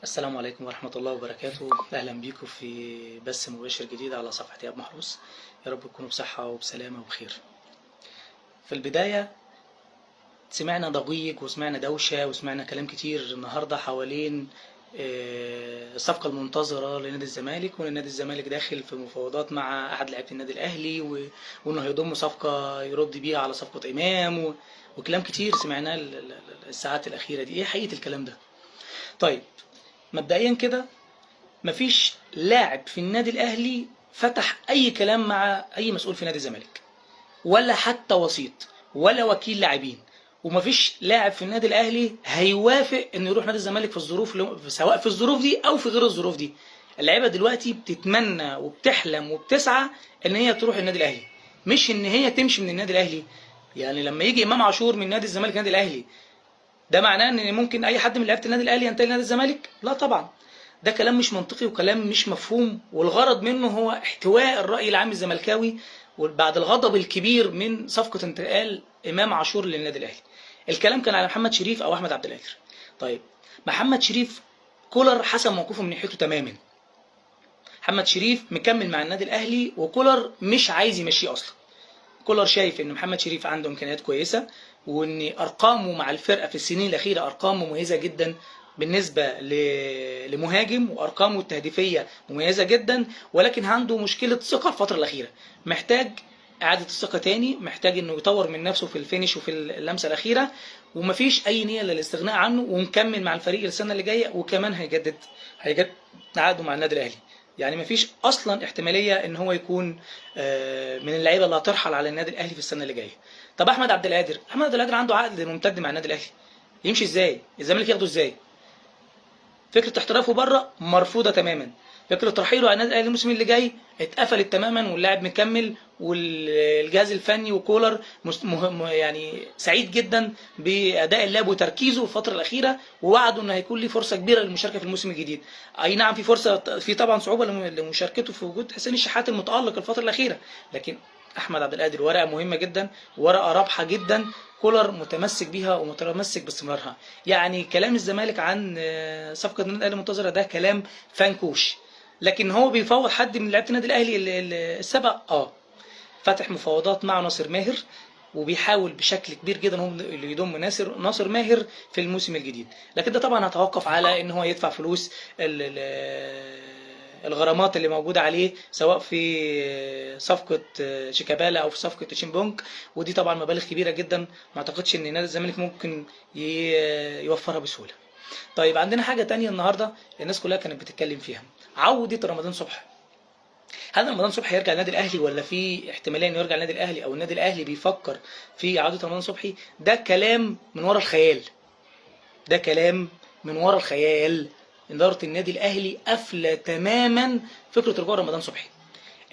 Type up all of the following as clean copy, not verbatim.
السلام عليكم ورحمة الله وبركاته. أهلا بيكم في بث مباشر جديد على صفحة إيهاب محروس. يا رب تكونوا بصحة وبسلامة وبخير. في البداية سمعنا ضجيج وسمعنا دوشة وسمعنا كلام كتير النهاردة حوالين الصفقة المنتظرة لنادي الزمالك، وان نادي الزمالك داخل في مفاوضات مع أحد لاعيبة النادي الأهلي وإنه هيضم صفقة يرد بيها على صفقة إمام وكلام كتير سمعناه الساعات الأخيرة دي. إيه حقيقة الكلام ده؟ طيب، مبدئيا كده مفيش لاعب في النادي الاهلي فتح اي كلام مع اي مسؤول في نادي الزمالك، ولا حتى وسيط ولا وكيل لاعبين. ومفيش لاعب في النادي الاهلي هيوافق انه يروح نادي الزمالك في الظروف، سواء في الظروف دي او في غير الظروف دي. اللعيبه دلوقتي بتتمنى وبتحلم وبتسعى ان هي تروح النادي الاهلي، مش ان هي تمشي من النادي الاهلي. يعني لما يجي امام عاشور من نادي الزمالك نادي الاهلي، ده معناه ان ممكن اي حد من لعيبه النادي الاهلي ينتقل لنادي الزمالك؟ لا طبعا. ده كلام مش منطقي وكلام مش مفهوم، والغرض منه هو احتواء الرأي العام الزملكاوي بعد الغضب الكبير من صفقة انتقال إمام عاشور للنادي الأهلي. الكلام كان على محمد شريف أو أحمد عبد القادر. طيب، محمد شريف كولر حسم موقفه من ناحيته تماما. محمد شريف مكمل مع النادي الأهلي وكولر مش عايز يمشيه أصلا. كولر شايف ان محمد شريف عنده امكانيات كويسه، وان ارقامه مع الفرقه في السنين الاخيره ارقام مميزه جدا بالنسبه لمهاجم، وارقامه التهديفيه مميزه جدا، ولكن عنده مشكله ثقه الفتره الاخيره. محتاج اعاده الثقه تاني، محتاج انه يطور من نفسه في الفينش وفي اللمسه الاخيره، ومفيش اي نيه للاستغناء عنه، ومكمل مع الفريق السنه اللي جايه، وكمان هيجدد عقده مع النادي الاهلي. يعني مفيش اصلا احتماليه ان هو يكون من اللعيبه اللي هترحل على النادي الاهلي في السنه اللي جايه. طب احمد عبد القادر، عنده عقد ممتد مع النادي الاهلي، يمشي ازاي؟ الزمالك ياخده ازاي؟ فكره احترافه بره مرفوضه تماما. فكره رحيله على النادي الاهلي الموسم اللي جاي اتقفلت تماما، واللاعب مكمل، والجهاز الفني وكولر يعني سعيد جدا باداء اللاعب وتركيزه في الفتره الاخيره، ووعده انه هيكون ليه فرصه كبيره للمشاركه في الموسم الجديد. اي نعم، في فرصه، في طبعا صعوبه لمشاركته في وجود حسين الشحات المتالق الفتره الاخيره، لكن احمد عبد القادر ورقه مهمه جدا، ورقه رابحه جدا، كولر متمسك بيها ومتمسك باستمرارها. يعني كلام الزمالك عن صفقه النادي الاهلي المنتظره ده كلام فانكوش. لكن هو بيفاوض حد من لعيبه النادي الاهلي السبق؟ فتح مفاوضات مع ناصر ماهر، وبيحاول بشكل كبير جدا هم اللي يضم ناصر ماهر في الموسم الجديد. لكن ده طبعا هتوقف على ان هو يدفع فلوس الغرامات اللي موجوده عليه، سواء في صفقه شيكابالا او في صفقه تشيمبونج، ودي طبعا مبالغ كبيره جدا، ما اعتقدش ان نادي الزمالك ممكن يوفرها بسهوله. طيب، عندنا حاجه تانية النهارده الناس كلها كانت بتتكلم فيها، عوده رمضان صبحي. هل رمضان صبحي هيرجع النادي الاهلي، ولا في احتماليه انه يرجع النادي الاهلي، او النادي الاهلي بيفكر في عوده رمضان صبحي؟ ده كلام من ورا الخيال، ده كلام من ورا الخيال. اداره النادي الاهلي قافله تماما فكره رجوع رمضان صبحي.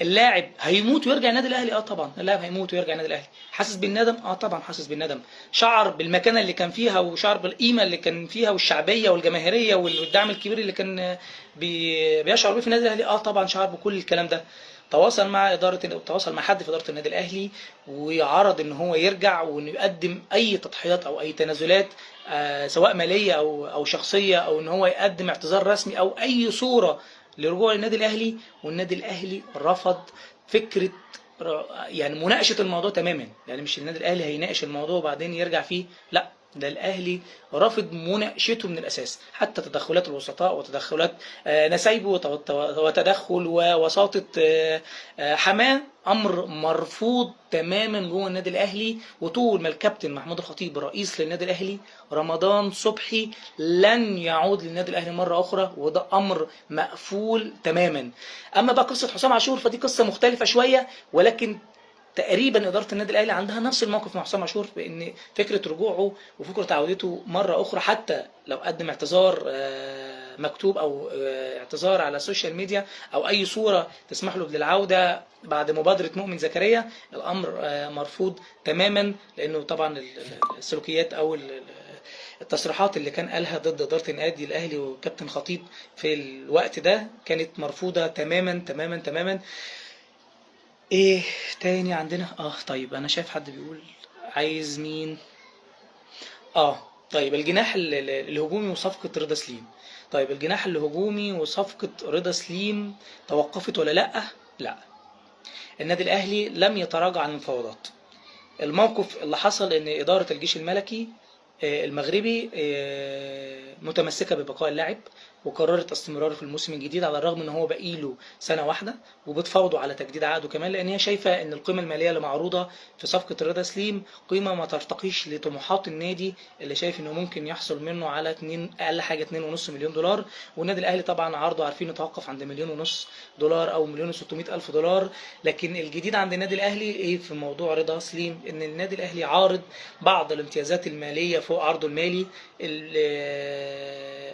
اللاعب هيموت ويرجع النادي الاهلي؟ طبعا اللاعب هيموت ويرجع النادي الاهلي. حاسس بالندم؟ طبعا حاسس بالندم. شعر بالمكانه اللي كان فيها، وشعر بالقيمه اللي كان فيها، والشعبيه والجماهيريه والدعم الكبير اللي كان بيشعر بيه في النادي الاهلي. طبعا شعر بكل الكلام ده. تواصل مع حد في اداره النادي الاهلي، وعرض ان هو يرجع، وانه يقدم اي تضحيات او اي تنازلات، سواء ماليه او شخصيه، او ان هو يقدم اعتذار رسمي او اي صوره لرجوع النادي الاهلي. والنادي الاهلي رفض فكره يعني مناقشه الموضوع تماما. يعني مش النادي الاهلي هيناقش الموضوع وبعدين يرجع فيه، لا، ده الاهلي رافض مناقشته من الاساس. حتى تدخلات الوسطاء وتدخلات نسايبه وتدخل ووساطه حماه، امر مرفوض تماما جوه النادي الاهلي. وطول ما الكابتن محمود الخطيب رئيس للنادي الاهلي، رمضان صبحي لن يعود للنادي الاهلي مره اخرى، وده امر مقفول تماما. اما بقى قصه حسام عاشور فدي قصه مختلفه شويه، ولكن تقريبا اداره النادي الاهلي عندها نفس الموقف مع حسام عاشور، بان فكره رجوعه وفكره عودته مره اخرى، حتى لو قدم اعتذار مكتوب او اعتذار على السوشيال ميديا، او اي صوره تسمح له بالعوده بعد مبادره مؤمن زكريا، الامر مرفوض تماما. لانه طبعا السلوكيات او التصريحات اللي كان قالها ضد اداره النادي الاهلي وكابتن خطيب في الوقت ده كانت مرفوضه تماما تماما تماما. ايه تاني عندنا؟ طيب، انا شايف حد بيقول عايز مين. طيب الجناح الهجومي وصفقة رضا سليم. طيب الجناح الهجومي وصفقة رضا سليم توقفت ولا لأ؟ لأ. النادي الأهلي لم يتراجع عن المفاوضات. الموقف اللي حصل ان إدارة الجيش الملكي المغربي متمسكة ببقاء اللاعب، وقررت استمراره في الموسم الجديد على الرغم ان هو باقي له سنه واحده، وبتفاوضوا على تجديد عقده كمان، لان هي شايفه ان القيمه الماليه اللي معروضه في صفقه رضا سليم قيمه ما ترتقيش لطموحات النادي اللي شايف انه ممكن يحصل منه على اقل حاجه 2.5 مليون دولار. والنادي الاهلي طبعا عرضه عارفين يتوقف عند 1.5 مليون دولار او 1.600.000 دولار. لكن الجديد عند النادي الاهلي ايه في موضوع رضا سليم؟ ان النادي الاهلي عارض بعض الامتيازات الماليه فوق عرضه المالي،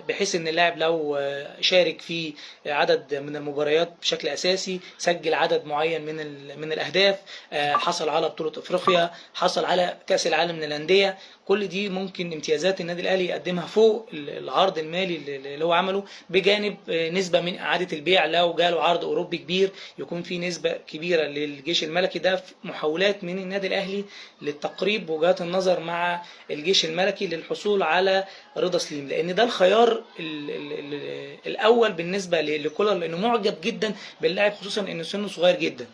بحيث ان اللاعب لو شارك في عدد من المباريات بشكل اساسي، سجل عدد معين من الاهداف، حصل على بطولة افريقيا، حصل على كاس العالم من الانديه، كل دي ممكن امتيازات النادي الاهلي يقدمها فوق العرض المالي اللي هو عمله، بجانب نسبه من اعاده البيع لو جاله عرض اوروبي كبير يكون في نسبه كبيره للجيش الملكي. ده محاولات من النادي الاهلي للتقريب وجهات النظر مع الجيش الملكي للحصول على رضا سليم، لان ده الخيار الاول بالنسبه لكولر، لانه معجب جدا باللاعب خصوصا ان سنه صغير جدا.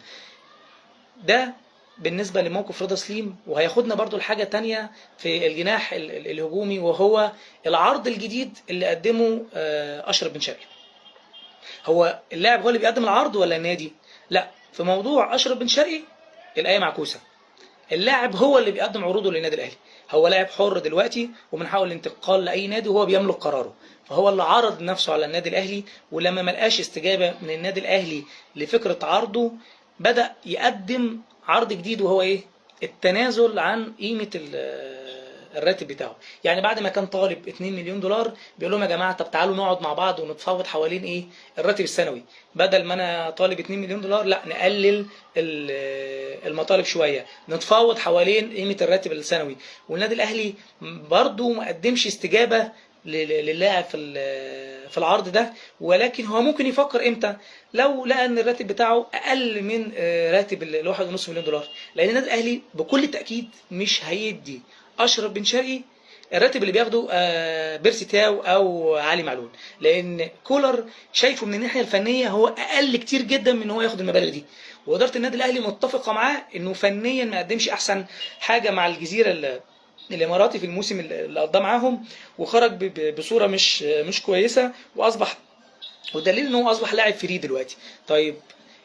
ده بالنسبه لموقف رضا سليم. وهياخدنا برضو لحاجه تانية في الجناح الهجومي، وهو العرض الجديد اللي قدمه اشرف بن شرقي. هو اللاعب هو اللي بيقدم العرض ولا النادي؟ لا، في موضوع اشرف بن شرقي الايه معكوسه، اللاعب هو اللي بيقدم عروضه للنادي الاهلي. هو لاعب حر دلوقتي ومن حق الانتقال لاي نادي وهو بيملك قراره، فهو اللي عرض نفسه على النادي الاهلي، ولما ما لقاش استجابه من النادي الاهلي لفكره عرضه بدأ يقدم عرض جديد، وهو ايه؟ التنازل عن قيمه الراتب بتاعه. يعني بعد ما كان طالب 2 مليون دولار بيقول لهم يا جماعه طب تعالوا نقعد مع بعض ونتفاوض حوالين ايه؟ الراتب السنوي. بدل ما انا طالب 2 مليون دولار لا نقلل المطالب شويه، نتفاوض حوالين قيمه الراتب السنوي. والنادي الاهلي برضه ما قدمش استجابه للاعب في العرض ده، ولكن هو ممكن يفكر امتى؟ لو لقى ان الراتب بتاعه اقل من راتب ال 1.5 مليون دولار، لان النادي الاهلي بكل تاكيد مش هيدي اشرف بن شرقي الراتب اللي بياخده بيرسي تاو او علي معلول، لان كولر شايفه من الناحيه الفنيه هو اقل كتير جدا من ان هو ياخد المبالغ دي. واداره النادي الاهلي متفقه معاه انه فنيا ما قدمش احسن حاجه مع الجزيره الاماراتي في الموسم اللي قضاه معاهم، وخرج بصوره مش كويسه، واصبح ودليل ان هو اصبح لاعب فري دلوقتي. طيب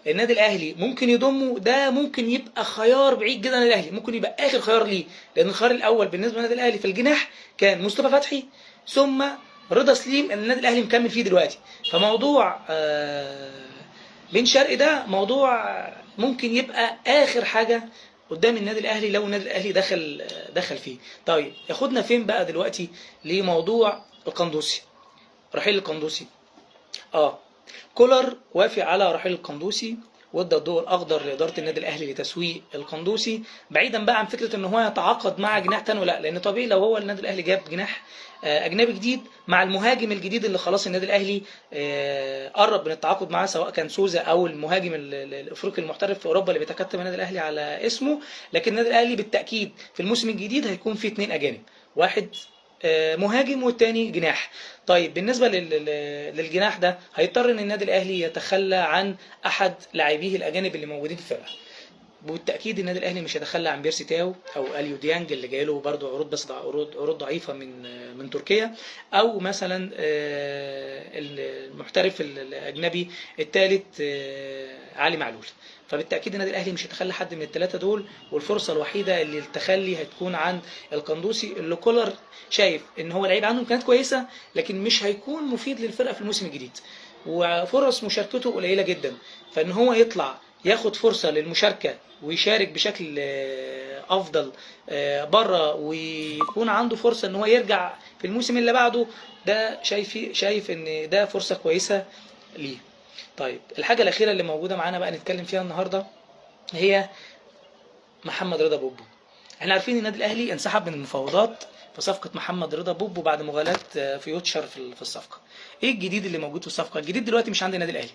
النادي الاهلي ممكن يضمه، ده ممكن يبقى خيار بعيد جدا للاهلي، ممكن يبقى اخر خيار ليه، لان الخيار الاول بالنسبه للنادي الاهلي في الجناح كان مصطفى فتحي ثم رضا سليم اللي النادي الاهلي مكمل فيه دلوقتي. فموضوع بن شرقي ده موضوع ممكن يبقى اخر حاجه قدام النادي الاهلي لو النادي الاهلي دخل فيه. طيب ياخدنا فين بقى دلوقتي؟ لموضوع القندوسي، رحيل القندوسي. كولر وافق على رحيل القندوسي وادى الضوء الاخضر لاداره النادي الاهلي لتسويق القندوسي، بعيدا بقى عن فكره ان هو يتعاقد مع جناح تاني ولا لا، لان طبيعي لو هو النادي الاهلي جاب جناح اجنبي جديد مع المهاجم الجديد اللي خلاص النادي الاهلي قرب من التعاقد معاه، سواء كان سوزا او المهاجم الافريقي المحترف في اوروبا اللي بيتكتب النادي الاهلي على اسمه، لكن النادي الاهلي بالتاكيد في الموسم الجديد هيكون فيه 2 اجانب، واحد مهاجم والتاني جناح. طيب بالنسبه للجناح ده هيضطر ان النادي الاهلي يتخلى عن احد لاعبيه الاجانب اللي موجودين في الفرقه. بالتاكيد النادي الاهلي مش هيتخلى عن بيرسي تاو او اليو ديانج اللي جاي له برضه عروض، بس عروض ضعيفه من تركيا، او مثلا المحترف الاجنبي الثالث علي معلول. فبالتاكيد النادي الاهلي مش هيتخلى حد من الثلاثه دول، والفرصه الوحيده اللي التخلي هتكون عن القندوسي اللي كولر شايف ان هو لعيب عنده امكانيات كويسه لكن مش هيكون مفيد للفرقه في الموسم الجديد، وفرص مشاركته قليله جدا، فان هو يطلع ياخد فرصه للمشاركه ويشارك بشكل افضل بره ويكون عنده فرصه ان هو يرجع في الموسم اللي بعده، ده شايف ان ده فرصه كويسه ليه. طيب الحاجه الاخيره اللي موجوده معانا بقى نتكلم فيها النهارده هي محمد رضا بوبو. احنا عارفين النادي الاهلي انسحب من المفاوضات في صفقه محمد رضا بوبو بعد مغالاه فيوتشر في الصفقه. ايه الجديد اللي موجود في الصفقه؟ الجديد دلوقتي مش عند النادي الاهلي،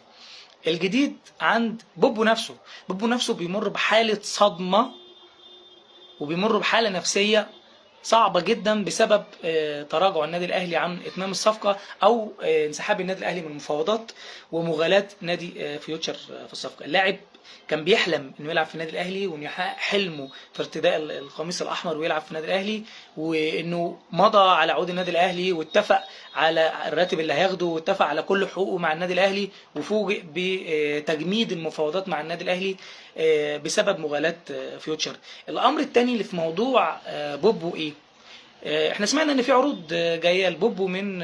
الجديد عند بوبو نفسه. بوبو نفسه بيمر بحاله صدمه وبيمر بحاله نفسيه صعبة جدا بسبب تراجع النادي الأهلي عن إتمام الصفقة أو انسحاب النادي الأهلي من المفاوضات ومغالاة نادي فيوتشر في الصفقة. اللاعب كان بيحلم انه يلعب في النادي الاهلي، وانه يحقق حلمه في ارتداء القميص الاحمر ويلعب في النادي الاهلي، وانه مضى على عقود النادي الاهلي واتفق على الراتب اللي هياخده واتفق على كل حقوقه مع النادي الاهلي، وفوجئ بتجميد المفاوضات مع النادي الاهلي بسبب مغالاة فيوتشر. الامر الثاني اللي في موضوع بوبو ايه، احنا سمعنا ان في عروض جايه لبوبو من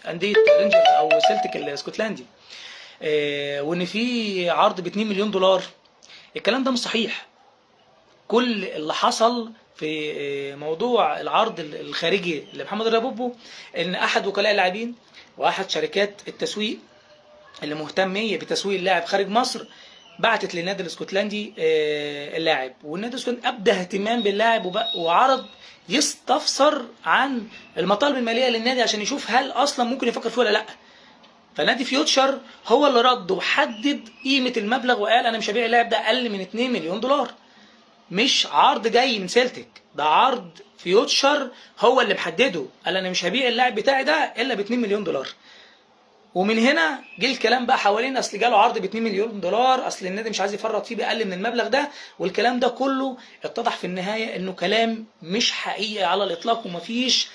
انديه رينجرز او سيلتيك الاسكتلندي، وان في عرض ب 2 مليون دولار. الكلام ده مش صحيح. كل اللي حصل في موضوع العرض الخارجي لمحمد رضا بوبو ان احد وكلاء اللاعبين واحد شركات التسويق اللي مهتميه بتسويق اللاعب خارج مصر بعتت للنادي الاسكتلندي اللاعب، والنادي الاسكتلندي ابدى اهتمام باللاعب وعرض يستفسر عن المطالب الماليه للنادي عشان يشوف هل اصلا ممكن يفكر فيه ولا لا. فنادي فيوتشر هو اللي رد وحدد قيمه المبلغ وقال انا مش هبيع اللاعب ده اقل من 2 مليون دولار. مش عرض جاي من سيلتيك، ده عرض فيوتشر هو اللي محدده، قال انا مش هبيع اللاعب بتاعي ده الا ب 2 مليون دولار. ومن هنا جه الكلام بقى حوالين اصل جاله عرض ب 2 مليون دولار، اصل النادي مش عايز يفرط فيه باقل من المبلغ ده، والكلام ده كله اتضح في النهايه انه كلام مش حقيقي على الاطلاق، ومفيش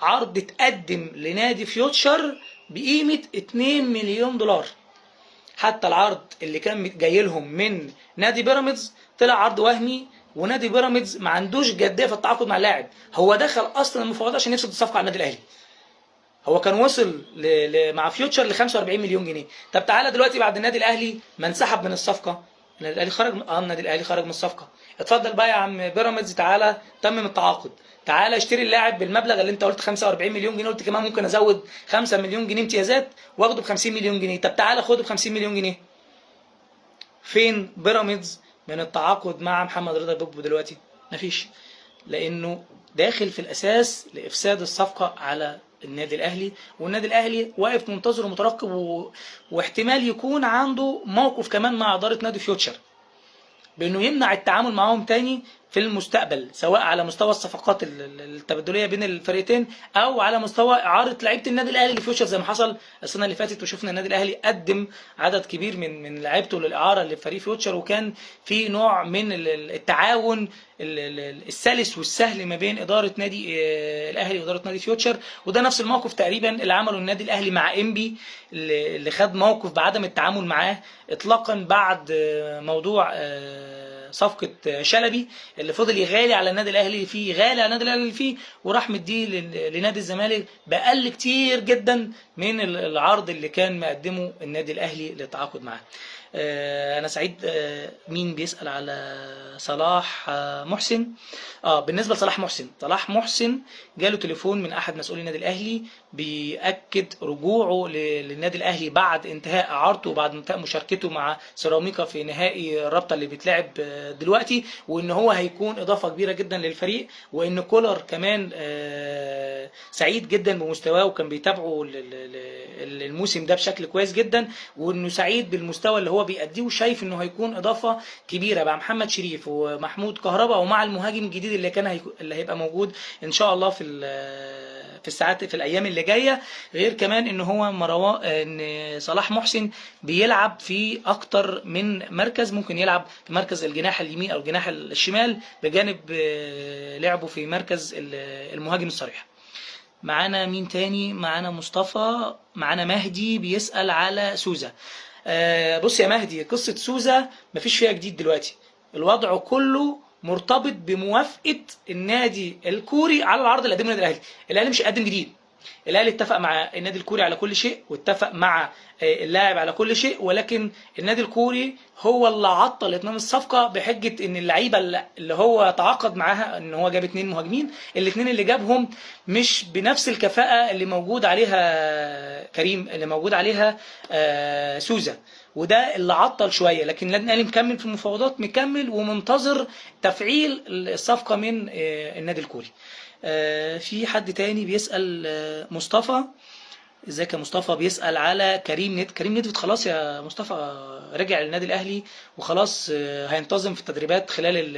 عرض اتقدم لنادي فيوتشر بقيمه 2 مليون دولار. حتى العرض اللي كان جاي لهم من نادي بيراميدز طلع عرض وهمي، ونادي بيراميدز ما عندوش جديه في التعاقد مع اللاعب. هو دخل اصلا المفاوضات عشان يفسد الصفقه على النادي الاهلي. هو كان وصل مع فيوتشر ل 45 مليون جنيه. طب تعالى دلوقتي بعد النادي الاهلي ما انسحب من الصفقه، النادي الاهلي خرج النادي الاهلي خرج من الصفقه، اتفضل بقى يا عم بيراميدز تعالى تمم التعاقد، تعالى اشتري اللاعب بالمبلغ اللي انت قلت 45 مليون جنيه، قلت كمان ممكن ازود 5 مليون جنيه امتيازات واخده ب 50 مليون جنيه. طب تعالى خده ب 50 مليون جنيه. فين بيراميدز من التعاقد مع محمد رضا بوبو دلوقتي؟ مفيش، لانه داخل في الاساس لافساد الصفقه على النادي الاهلي، والنادي الاهلي واقف منتظر ومترقب واحتمال يكون عنده موقف كمان مع اداره نادي فيوتشر بانه يمنع التعامل معاهم تاني في المستقبل، سواء على مستوى الصفقات التبادليه بين الفريقين او على مستوى اعاره لعيبه النادي الاهلي لفيوتشر زي ما حصل السنه اللي فاتت، وشفنا النادي الاهلي قدم عدد كبير من لعيبته للاعاره لفريق فيوتشر، وكان في نوع من التعاون السلس والسهل ما بين اداره نادي الاهلي واداره نادي فيوتشر. وده نفس الموقف تقريبا اللي عمله النادي الاهلي مع انبي، اللي خد موقف بعدم التعامل معاه اطلاقا بعد موضوع صفقه شلبي اللي فضل يغالي على النادي الاهلي فيه، غالي على النادي الاهلي فيه، وراح مديه لنادي الزمالك باقل كتير جدا من العرض اللي كان مقدمه النادي الاهلي للتعاقد معاه. انا سعيد. مين بيسأل على صلاح محسن؟ بالنسبه لصلاح محسن، صلاح محسن جاله تليفون من احد مسؤولي النادي الاهلي بيأكد رجوعه للنادي الاهلي بعد انتهاء اعارته وبعد انتهاء مشاركته مع سيراميكا في نهائي الرابطه اللي بيتلعب دلوقتي، وان هو هيكون اضافه كبيره جدا للفريق، وان كولر كمان سعيد جدا بمستواه وكان بيتابعه الموسم ده بشكل كويس جدا، وانه سعيد بالمستوى اللي هو بيأديه وشايف انه هيكون اضافه كبيره مع محمد شريف ومحمود كهربا ومع المهاجم الجديد اللي هيبقى موجود ان شاء الله في الساعات في الايام اللي جايه. غير كمان ان هو ان صلاح محسن بيلعب في اكتر من مركز، ممكن يلعب في مركز الجناح اليمين او الجناح الشمال بجانب لعبه في مركز المهاجم الصريح. معانا مين تاني؟ معانا مصطفى، معانا مهدي بيسأل على سوزا. بص يا مهدي، قصة سوزا مفيش فيها جديد دلوقتي، الوضع كله مرتبط بموافقة النادي الكوري على العرض اللي قدمه النادي الاهلي. الاهلي مش هيقدم جديد، الاهلي اتفق مع النادي الكوري على كل شيء واتفق مع اللاعب على كل شيء، ولكن النادي الكوري هو اللي عطل اتمام الصفقه بحجه ان اللعيبه اللي هو تعاقد معاها ان هو جاب 2 مهاجمين، الاثنين اللي جابهم مش بنفس الكفاءه اللي موجود عليها كريم، اللي موجود عليها سوزا، وده اللي عطل شويه. لكن النادي الاهلي مكمل في المفاوضات، مكمل ومنتظر تفعيل الصفقه من النادي الكوري. في حد تاني بيسأل مصطفى ازيك يا مصطفى؟ بيسأل على كريم ند. كريم ندفد خلاص يا مصطفى، رجع للنادي الاهلي وخلاص. هينتظم في التدريبات خلال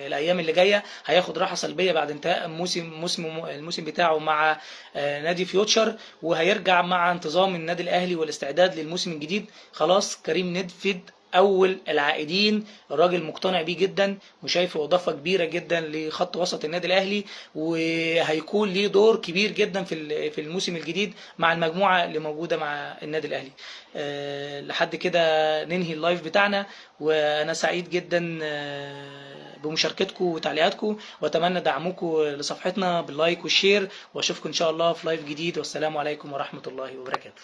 الايام اللي جايه. هياخد راحه سلبيه بعد انتهاء الموسم بتاعه مع نادي فيوتشر، وهيرجع مع انتظام النادي الاهلي والاستعداد للموسم الجديد. خلاص كريم ندفد اول العائدين، الراجل مقتنع بيه جدا وشايفه اضافه كبيره جدا لخط وسط النادي الاهلي، وهيكون ليه دور كبير جدا في الموسم الجديد مع المجموعه اللي موجوده مع النادي الاهلي. لحد كده ننهي اللايف بتاعنا، وانا سعيد جدا بمشاركتكم وتعليقاتكم، واتمنى دعمكم لصفحتنا باللايك والشير، واشوفكم ان شاء الله في لايف جديد، والسلام عليكم ورحمه الله وبركاته.